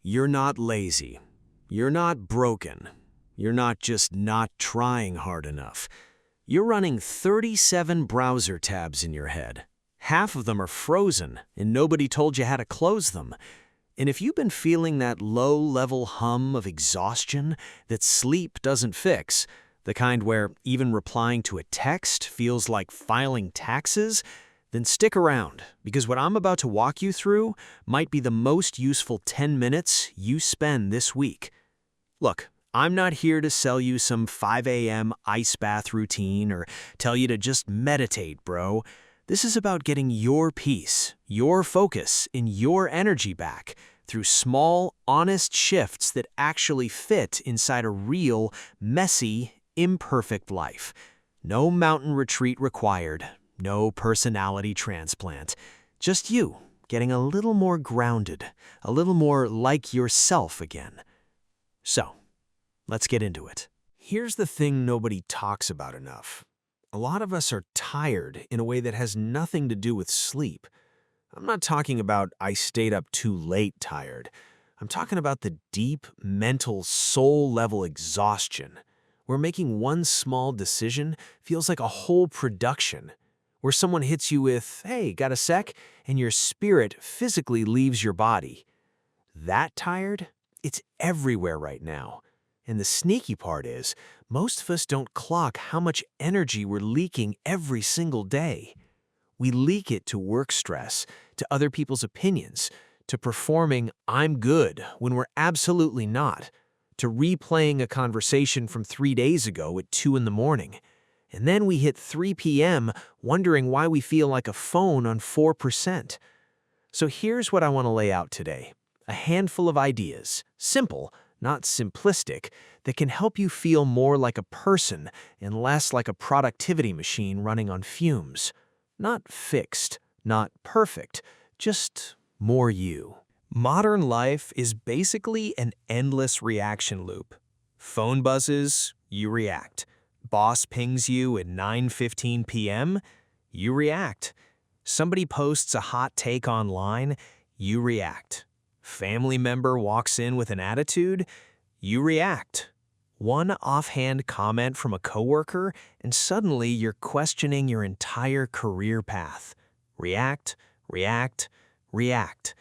You're not lazy. You're not broken. You're not just not trying hard enough. You're running 37 browser tabs in your head. Half of them are frozen, and nobody told you how to close them. And if you've been feeling that low-level hum of exhaustion that sleep doesn't fix, the kind where even replying to a text feels like filing taxes, then stick around, because what I'm about to walk you through might be the most useful 10 minutes you spend this week. Look, I'm not here to sell you some 5 a.m. ice bath routine or tell you to just meditate, bro. This is about getting your peace, your focus, and your energy back through small, honest shifts that actually fit inside a real, messy, imperfect life. No mountain retreat required. No personality transplant. Just you getting a little more grounded, a little more like yourself again. So, let's get into it. Here's the thing nobody talks about enough. A lot of us are tired in a way that has nothing to do with sleep. I'm not talking about I stayed up too late tired. I'm talking about the deep, mental, soul-level exhaustion, where making one small decision feels like a whole production, where someone hits you with, "Hey, got a sec?" and your spirit physically leaves your body. That tired? It's everywhere right now. And the sneaky part is, most of us don't clock how much energy we're leaking every single day. We leak it to work stress, to other people's opinions, to performing "I'm good" when we're absolutely not, to replaying a conversation from 3 days ago at 2 in the morning. And then we hit 3 p.m. wondering why we feel like a phone on 4%. So here's what I want to lay out today. A handful of ideas, simple, not simplistic, that can help you feel more like a person and less like a productivity machine running on fumes. Not fixed, not perfect, just more you. Modern life is basically an endless reaction loop. Phone buzzes, you react. Boss pings you at 9:15 p.m., you react. Somebody posts a hot take online, you react. Family member walks in with an attitude, you react. One offhand comment from a coworker, and suddenly you're questioning your entire career path. React, react, react.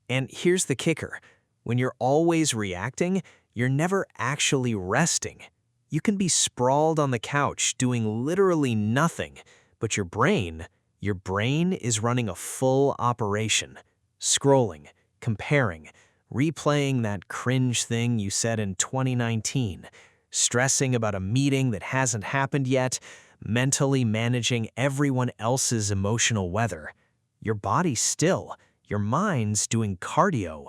And here's the kicker. When you're always reacting, you're never actually resting. You can be sprawled on the couch doing literally nothing, but your brain is running a full operation. Scrolling, comparing, replaying that cringe thing you said in 2019, stressing about a meeting that hasn't happened yet, mentally managing everyone else's emotional weather. Your body's still, your mind's doing cardio.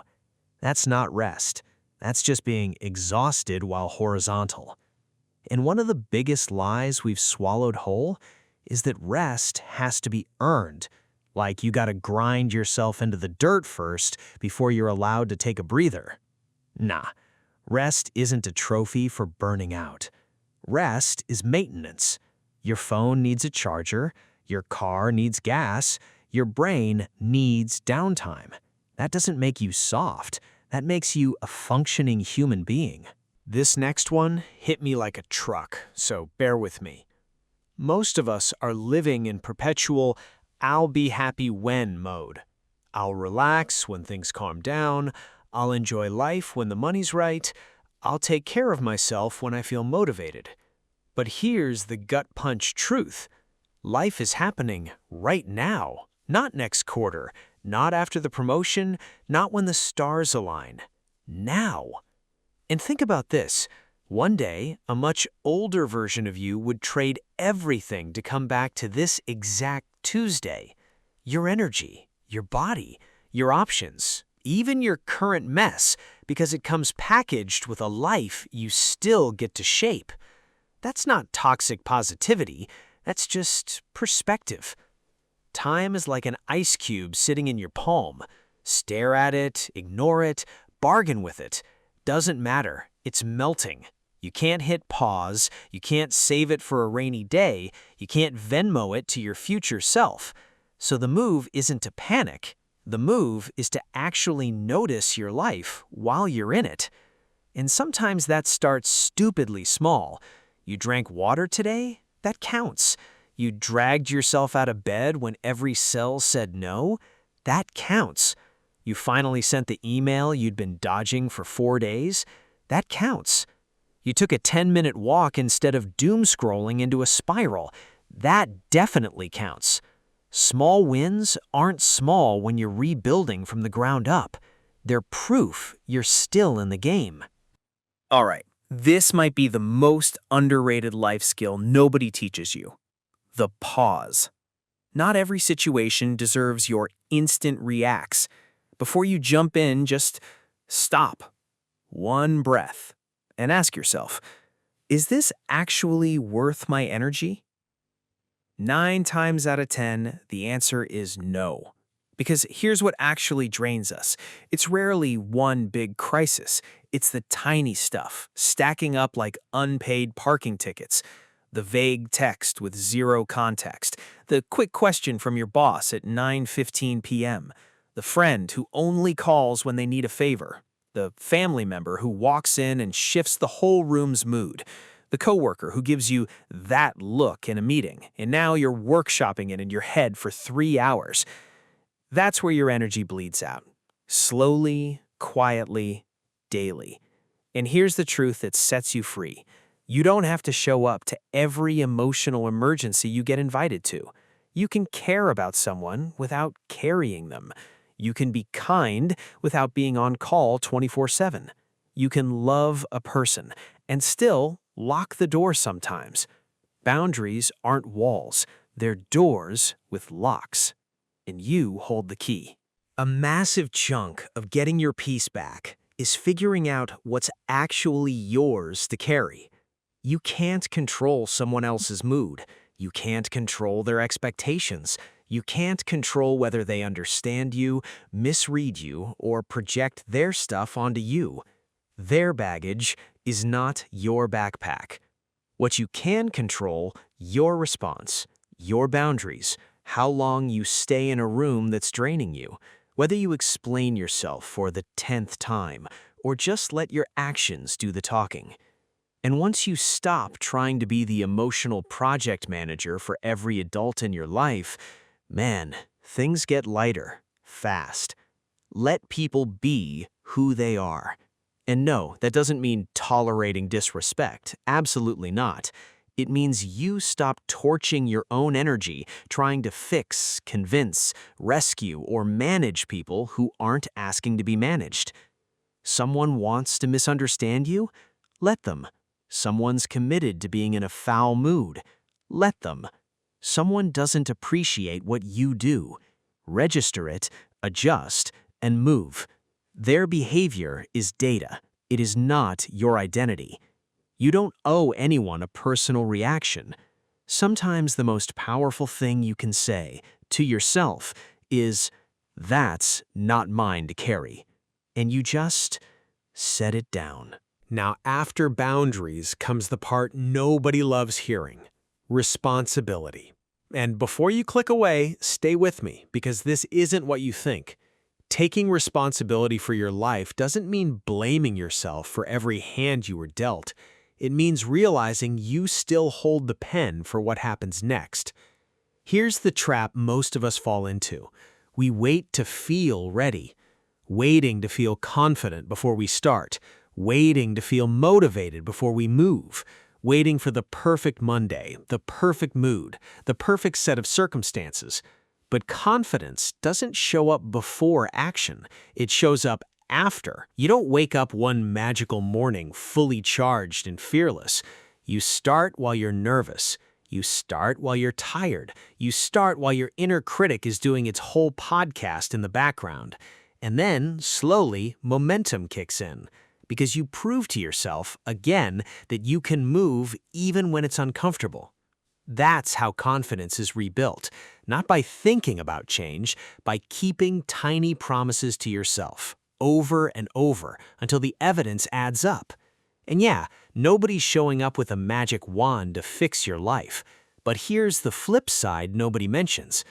That's not rest. That's just being exhausted while horizontal. And one of the biggest lies we've swallowed whole is that rest has to be earned. Like you gotta grind yourself into the dirt first before you're allowed to take a breather. Nah, rest isn't a trophy for burning out. Rest is maintenance. Your phone needs a charger, your car needs gas, your brain needs downtime. That doesn't make you soft. That makes you a functioning human being. This next one hit me like a truck, so bear with me. Most of us are living in perpetual "I'll be happy when" mode. I'll relax when things calm down, I'll enjoy life when the money's right, I'll take care of myself when I feel motivated. But here's the gut punch truth. Life is happening right now, not next quarter, not after the promotion, not when the stars align. Now. And think about this. One day, a much older version of you would trade everything to come back to this exact Tuesday. Your energy, your body, your options, even your current mess, because it comes packaged with a life you still get to shape. That's not toxic positivity, that's just perspective. Time is like an ice cube sitting in your palm. Stare at it, ignore it, bargain with it. Doesn't matter, it's melting. You can't hit pause, you can't save it for a rainy day, you can't Venmo it to your future self. So the move isn't to panic, The move is to actually notice your life while you're in it. And sometimes that starts stupidly small. You drank water today? That counts. You dragged yourself out of bed when every cell said no? That counts. You finally sent the email you'd been dodging for 4 days? That counts. You took a 10-minute walk instead of doom scrolling into a spiral. That definitely counts. Small wins aren't small when you're rebuilding from the ground up. They're proof you're still in the game. All right, this might be the most underrated life skill nobody teaches you. The pause. Not every situation deserves your instant reacts. Before you jump in, just stop. One breath. And ask yourself, is this actually worth my energy? 9 times out of 10, the answer is no. Because here's what actually drains us. It's rarely one big crisis. It's the tiny stuff, stacking up like unpaid parking tickets. The vague text with zero context. The quick question from your boss at 9:15 p.m. The friend who only calls when they need a favor. The family member who walks in and shifts the whole room's mood. The coworker who gives you that look in a meeting, and now you're workshopping it in your head for 3 hours. That's where your energy bleeds out. Slowly, quietly, daily. And here's the truth that sets you free. You don't have to show up to every emotional emergency you get invited to. You can care about someone without carrying them. You can be kind without being on call 24/7. You can love a person and still lock the door sometimes. Boundaries aren't walls, they're doors with locks. And you hold the key. A massive chunk of getting your peace back is figuring out what's actually yours to carry. You can't control someone else's mood. You can't control their expectations. You can't control whether they understand you, misread you, or project their stuff onto you. Their baggage is not your backpack. What you can control, your response, your boundaries, how long you stay in a room that's draining you, whether you explain yourself for the 10th time, or just let your actions do the talking. And once you stop trying to be the emotional project manager for every adult in your life, man, things get lighter, fast. Let people be who they are. And no, that doesn't mean tolerating disrespect. Absolutely not. It means you stop torching your own energy trying to fix, convince, rescue, or manage people who aren't asking to be managed. Someone wants to misunderstand you? Let them. Someone's committed to being in a foul mood? Let them. Someone doesn't appreciate what you do. Register it, adjust, and move. Their behavior is data. It is not your identity. You don't owe anyone a personal reaction. Sometimes the most powerful thing you can say to yourself is, "That's not mine to carry." And you just set it down. Now, after boundaries comes the part nobody loves hearing: responsibility. And before you click away, stay with me, because this isn't what you think. Taking responsibility for your life doesn't mean blaming yourself for every hand you were dealt. It means realizing you still hold the pen for what happens next. Here's the trap most of us fall into. We wait to feel ready, waiting to feel confident before we start, waiting to feel motivated before we move, waiting for the perfect Monday, the perfect mood, the perfect set of circumstances. But confidence doesn't show up before action. It shows up after. You don't wake up one magical morning fully charged and fearless. You start while you're nervous. You start while you're tired. You start while your inner critic is doing its whole podcast in the background. And then, slowly, momentum kicks in. Because you prove to yourself, again, that you can move even when it's uncomfortable. That's how confidence is rebuilt, not by thinking about change, by keeping tiny promises to yourself, over and over, until the evidence adds up. And yeah, nobody's showing up with a magic wand to fix your life. But here's the flip side nobody mentions.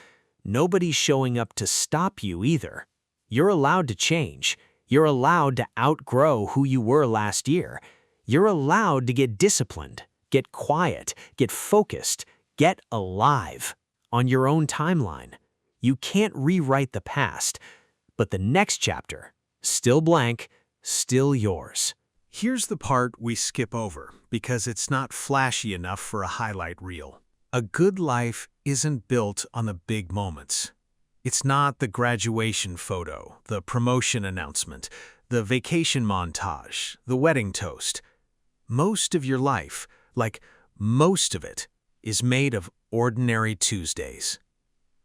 Nobody's showing up to stop you either. You're allowed to change. You're allowed to outgrow who you were last year. You're allowed to get disciplined, get quiet, get focused, get alive on your own timeline. You can't rewrite the past, but the next chapter, still blank, still yours. Here's the part we skip over because it's not flashy enough for a highlight reel. A good life isn't built on the big moments. It's not the graduation photo, the promotion announcement, the vacation montage, the wedding toast. Most of your life, like most of it, is made of ordinary Tuesdays.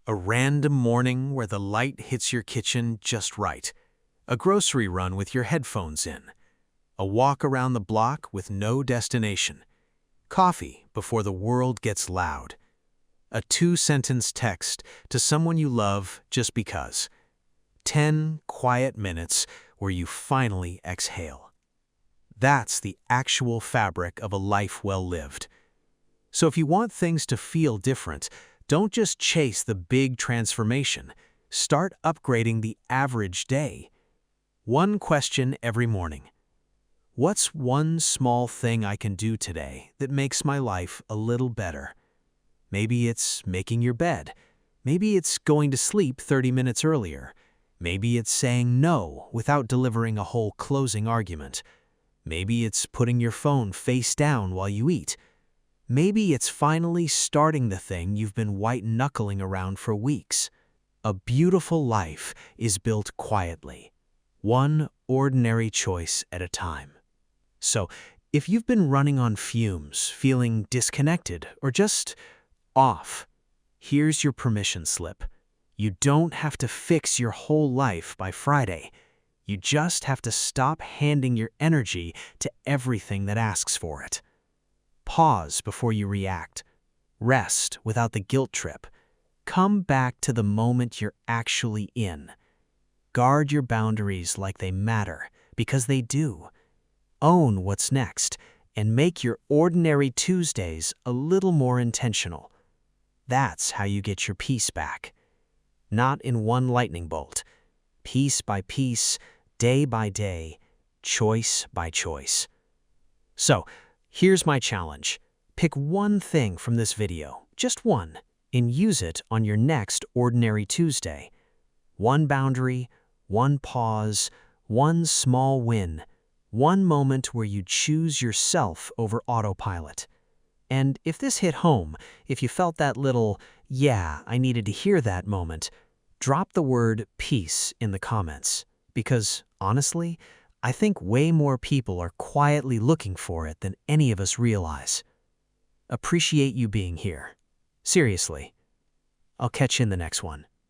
A random morning where the light hits your kitchen just right. A grocery run with your headphones in. A walk around the block with no destination. Coffee before the world gets loud. A 2-sentence text to someone you love just because. 10 quiet minutes where you finally exhale. That's the actual fabric of a life well lived. So if you want things to feel different, don't just chase the big transformation. Start upgrading the average day. One question every morning. What's one small thing I can do today that makes my life a little better? Maybe it's making your bed. Maybe it's going to sleep 30 minutes earlier. Maybe it's saying no without delivering a whole closing argument. Maybe it's putting your phone face down while you eat. Maybe it's finally starting the thing you've been white-knuckling around for weeks. A beautiful life is built quietly, one ordinary choice at a time. So, if you've been running on fumes, feeling disconnected, or just off, here's your permission slip. You don't have to fix your whole life by Friday. You just have to stop handing your energy to everything that asks for it. Pause before you react. Rest without the guilt trip. Come back to the moment you're actually in. Guard your boundaries like they matter, because they do. Own what's next, and make your ordinary Tuesdays a little more intentional. That's how you get your peace back. Not in one lightning bolt. Piece by piece, day by day, choice by choice. So, here's my challenge. Pick one thing from this video, just one, and use it on your next ordinary Tuesday. One boundary, one pause, one small win, one moment where you choose yourself over autopilot. And if this hit home, if you felt that little, yeah, I needed to hear that moment, drop the word peace in the comments. Because, honestly, I think way more people are quietly looking for it than any of us realize. Appreciate you being here. Seriously. I'll catch you in the next one.